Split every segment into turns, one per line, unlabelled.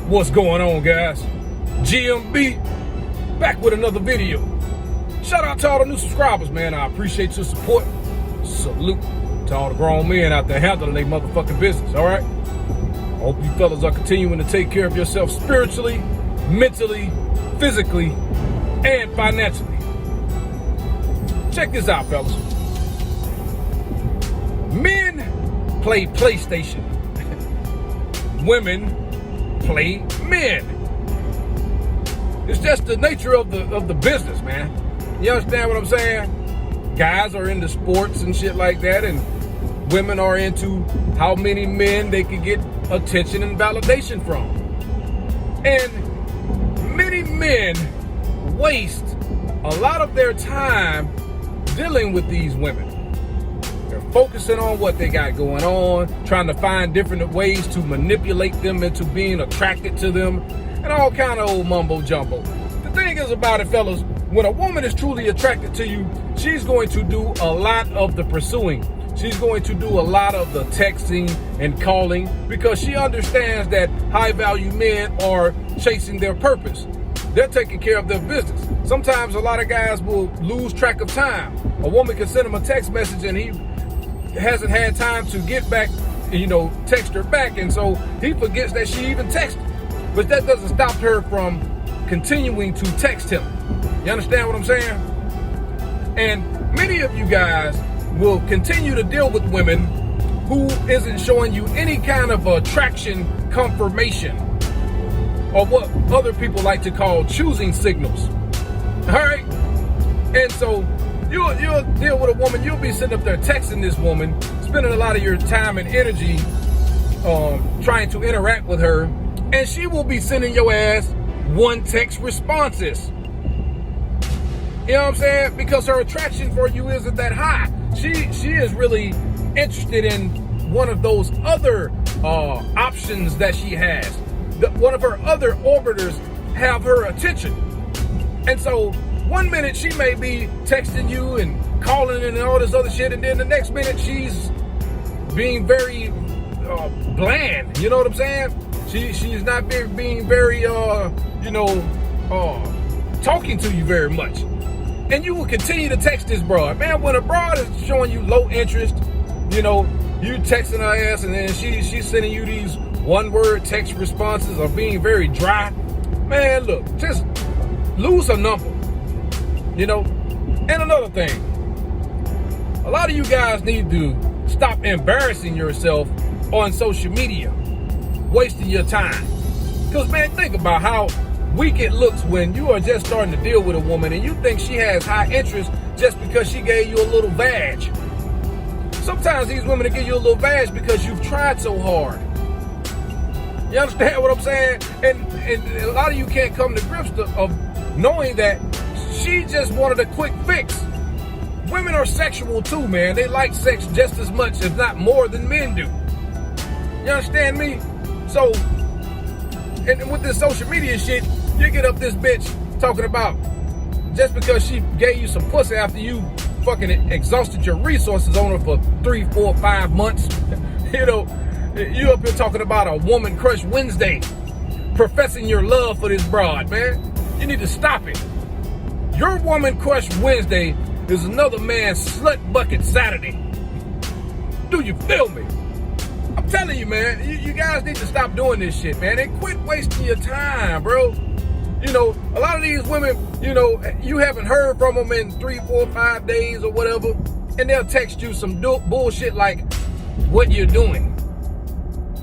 What's going on, guys? GMB back with another video. Shout out to all the new subscribers, man. I appreciate your support. Salute to all the grown men out there handling their motherfucking business, all right? I hope you fellas are continuing to take care of yourself spiritually, mentally, physically, and financially. Check this out, fellas. Men play PlayStation. Women play men. It's just the nature of the business, man. You understand what I'm saying? Guys are into sports and shit like that, and women are into how many men they can get attention and validation from. And many men waste a lot of their time dealing with these women. They're focusing on what they got going on, trying to find different ways to manipulate them into being attracted to them, and all kind of old mumbo jumbo. The thing is about it, fellas, when a woman is truly attracted to you, she's going to do a lot of the pursuing. She's going to do a lot of the texting and calling because she understands that high-value men are chasing their purpose. They're taking care of their business. Sometimes a lot of guys will lose track of time. A woman can send him a text message and he hasn't had time to get back, text her back, and so he forgets that she even texted. But that doesn't stop her from continuing to text him. You understand what I'm saying? And many of you guys will continue to deal with women who isn't showing you any kind of attraction confirmation, or what other people like to call choosing signals. All right? And so you'll deal with a woman, you'll be sitting up there texting this woman, spending a lot of your time and energy trying to interact with her, and she will be sending your ass one text responses. You know what I'm saying? Because her attraction for you isn't that high. She is really interested in one of those other options that she has. One of her other orbiters have her attention. And so 1 minute she may be texting you and calling and all this other shit, and then the next minute she's being very bland. You know what I'm saying? She's not being very talking to you very much. And you will continue to text this broad. Man, when a broad is showing you low interest, you texting her ass, and then she's sending you these one-word text responses or being very dry. Man, look, just lose a number. And another thing, a lot of you guys need to stop embarrassing yourself on social media, wasting your time. Because, man, think about how weak it looks when you are just starting to deal with a woman and you think she has high interest just because she gave you a little vag. Sometimes these women will give you a little vag because you've tried so hard. You understand what I'm saying? And a lot of you can't come to grips of knowing that she just wanted a quick fix. Women are sexual too, man. They like sex just as much, if not more, than men do. You understand me? So, and with this social media shit, you get up this bitch talking about just because she gave you some pussy after you fucking exhausted your resources on her for 3, 4, 5 months. You up here talking about a woman crush Wednesday, professing your love for this broad, man. You need to stop it. Your woman crush Wednesday is another man's slut bucket Saturday. Do you feel me? I'm telling you, man, you guys need to stop doing this shit, man, and quit wasting your time, bro. A lot of these women, you haven't heard from them in 3, 4, 5 days or whatever, and they'll text you some bullshit like what you're doing.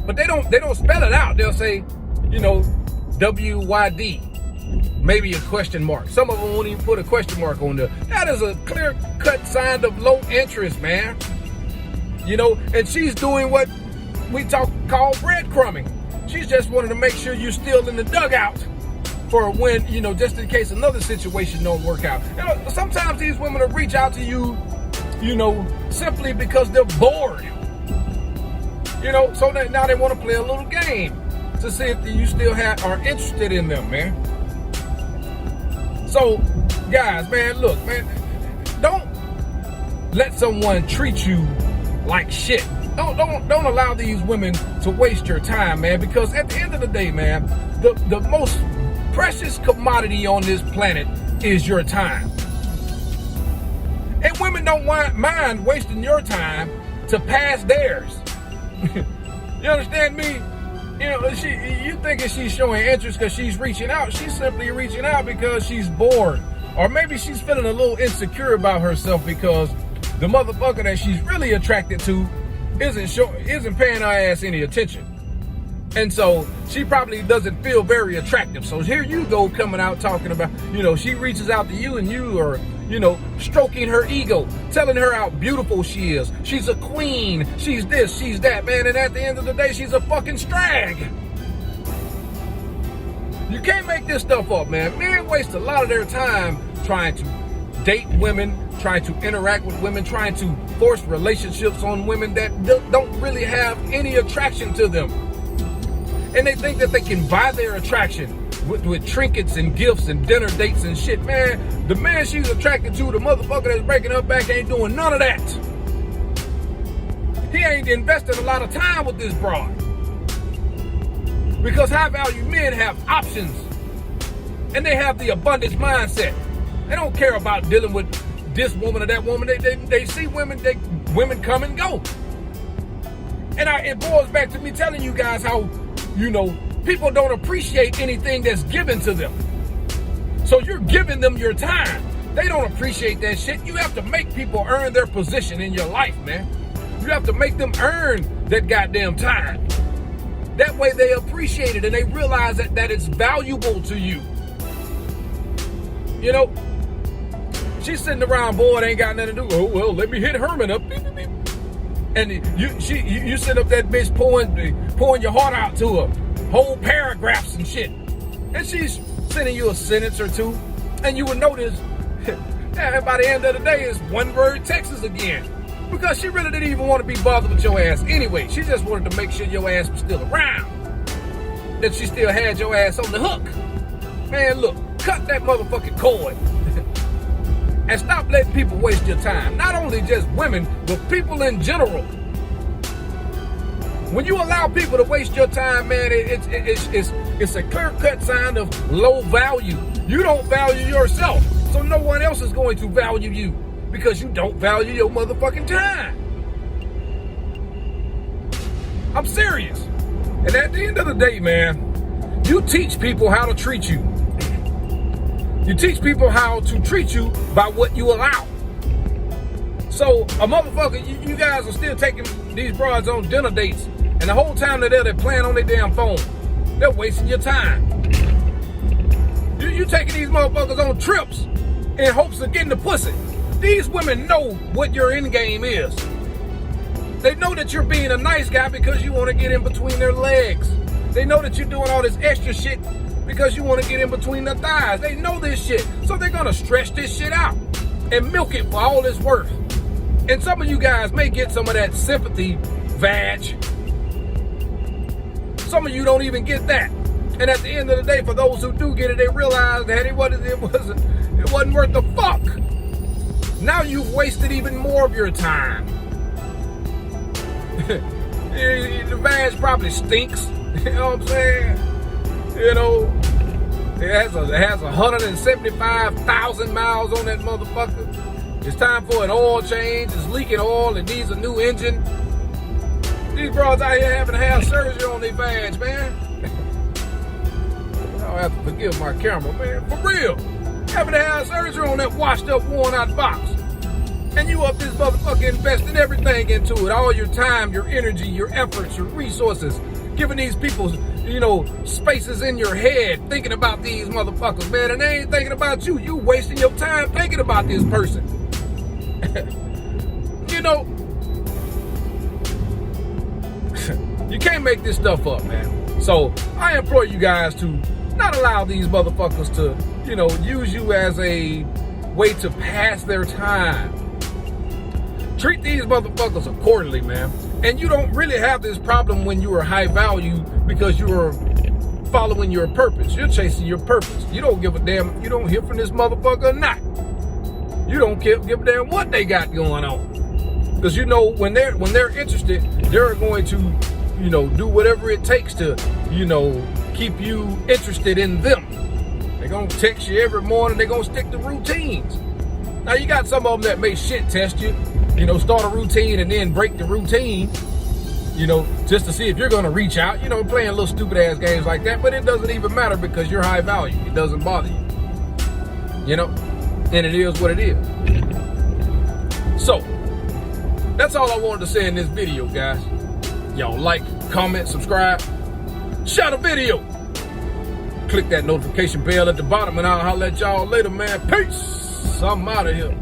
But they don't spell it out. They'll say, WYD. Maybe a question mark. Some of them won't even put a question mark on there. That is a clear-cut sign of low interest, man. And she's doing what we call breadcrumbing. She's just wanting to make sure you're still in the dugout for when, just in case another situation don't work out. Sometimes these women will reach out to you, simply because they're bored. So that now they want to play a little game to see if you still are interested in them, man. So, guys, man, look, man, don't let someone treat you like shit. Don't allow these women to waste your time, man, because at the end of the day, man, the most precious commodity on this planet is your time. And women don't mind wasting your time to pass theirs. You understand me? You know, you thinking she's showing interest because she's reaching out. She's simply reaching out because she's bored. Or maybe she's feeling a little insecure about herself because the motherfucker that she's really attracted to isn't paying her ass any attention. And so she probably doesn't feel very attractive. So here you go coming out talking about, you know, she reaches out to you and you are, you know, stroking her ego, telling her how beautiful she is. She's a queen. She's this, she's that, man. And at the end of the day, she's a fucking strag. You can't make this stuff up, man. Men waste a lot of their time trying to date women, trying to interact with women, trying to force relationships on women that don't really have any attraction to them. And they think that they can buy their attraction with trinkets and gifts and dinner dates and shit. Man, the man she's attracted to, the motherfucker that's breaking her back, ain't doing none of that. He ain't invested a lot of time with this broad. Because high value men have options. And they have the abundance mindset. They don't care about dealing with this woman or that woman. They see women come and go. And it boils back to me telling you guys how, you know, people don't appreciate anything that's given to them. So you're giving them your time. They don't appreciate that shit. You have to make people earn their position in your life, man. You have to make them earn that goddamn time. That way they appreciate it and they realize that it's valuable to you. You know, she's sitting around bored, ain't got nothing to do. Oh, well, let me hit Herman up. Beep, beep, beep. And you sit up that bitch pouring your heart out to her, whole paragraphs and shit. And she's sending you a sentence or two, and you will notice by the end of the day it's one word Texas again. Because she really didn't even want to be bothered with your ass anyway. She just wanted to make sure your ass was still around. That she still had your ass on the hook. Man, look, cut that motherfucking cord. And stop letting people waste your time. Not only just women, but people in general. When you allow people to waste your time, man, it's a clear-cut sign of low value. You don't value yourself, so no one else is going to value you because you don't value your motherfucking time. I'm serious. And at the end of the day, man, you teach people how to treat you. You teach people how to treat you by what you allow. So a motherfucker, you guys are still taking these broads on dinner dates, and the whole time they're there, they're playing on their damn phone. They're wasting your time. You taking these motherfuckers on trips in hopes of getting the pussy. These women know what your end game is. They know that you're being a nice guy because you want to get in between their legs. They know that you're doing all this extra shit because you want to get in between their thighs. They know this shit. So they're going to stretch this shit out and milk it for all it's worth. And some of you guys may get some of that sympathy vag. Some of you don't even get that. And at the end of the day, for those who do get it, they realize that it wasn't worth the fuck. Now you've wasted even more of your time. The vag probably stinks. You know what I'm saying? You know, it has 175,000 miles on that motherfucker. It's time for an oil change. It's leaking oil. It needs a new engine. These broads out here having to have surgery on their vag, man. Y'all have to forgive my camera, man. For real. Having to have surgery on that washed up, worn out box. And you up this motherfucker investing everything into it. All your time, your energy, your efforts, your resources. Giving these people, you know, spaces in your head thinking about these motherfuckers, man. And they ain't thinking about you. You wasting your time thinking about this person. You know, you can't make this stuff up, man. So I implore you guys to not allow these motherfuckers to, you know, use you as a way to pass their time. Treat these motherfuckers accordingly, man. And you don't really have this problem when you are high value because you are following your purpose. You're chasing your purpose. You don't give a damn if you don't hear from this motherfucker or not. You don't give a damn what they got going on. Because you know, when they're interested, they're going to, you know, do whatever it takes to, you know, keep you interested in them. They're gonna text you every morning. They're gonna stick to routines. Now you got some of them that may shit test you, you know, start a routine and then break the routine, you know, just to see if you're gonna reach out, you know, playing little stupid ass games like that. But it doesn't even matter because you're high value. It doesn't bother you, you know, and it is what it is. So that's all I wanted to say in this video, guys. Y'all like, comment, subscribe, share the video, click that notification bell at the bottom, and I'll holler at y'all later, man. Peace. I'm out of here.